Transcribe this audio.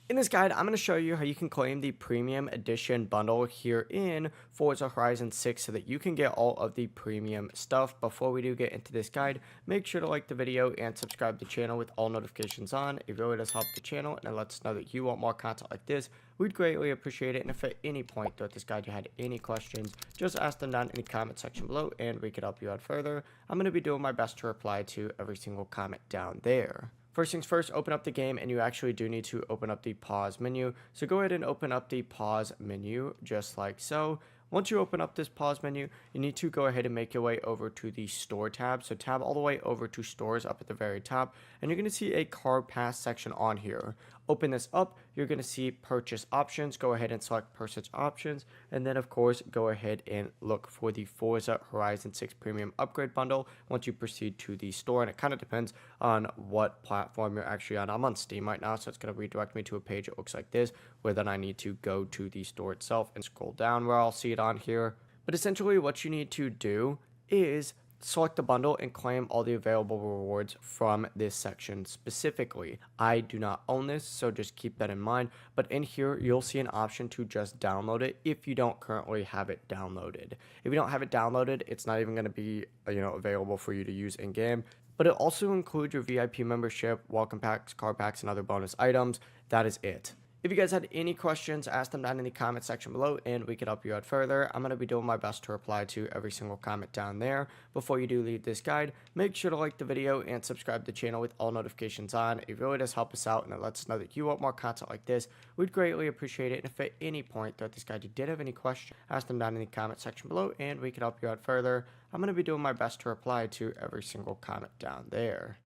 In this guide, I'm going to show you how you can claim the premium edition bundle here in Forza Horizon 6 so that you can get all of the premium stuff. Before we do get into this guide, make sure to like the video and subscribe to the channel with all notifications on. It really does help the channel and it lets us know that you want more content like this. We'd greatly appreciate it. And if at any point throughout this guide you had any questions, just ask them down in the comment section below and we could help you out further. I'm going to be doing my best to reply to every single comment down there. First things first, open up the game, and you actually do need to open up the pause menu. So go ahead and open up the pause menu just like so. Once you open up this pause menu, you need to go ahead and make your way over to the store tab. So tab all the way over to stores up at the very top, and you're going to see a car pass section on here. Open this up, you're going to see purchase options. Go ahead and select purchase options, and then of course go ahead and look for the Forza Horizon 6 Premium Upgrade Bundle once you proceed to the store. And it kind of depends on what platform you're actually on. I'm on Steam right now, so it's going to redirect me to a page that looks like this, where then I need to go to the store itself and scroll down where I'll see it on here. But essentially what you need to do is select the bundle and claim all the available rewards from this section specifically. I do not own this, so just keep that in mind. But in here, you'll see an option to just download it if you don't currently have it downloaded. If you don't have it downloaded, it's not even going to be available for you to use in game. But it also includes your VIP membership, welcome packs, car packs, and other bonus items. That is it. If you guys had any questions, ask them down in the comment section below and we could help you out further. I'm going to be doing my best to reply to every single comment down there. Before you do leave this guide, make sure to like the video and subscribe to the channel with all notifications on. It really does help us out and it lets us know that you want more content like this. We'd greatly appreciate it. And if at any point throughout this guide you did have any questions, ask them down in the comment section below and we could help you out further. I'm going to be doing my best to reply to every single comment down there.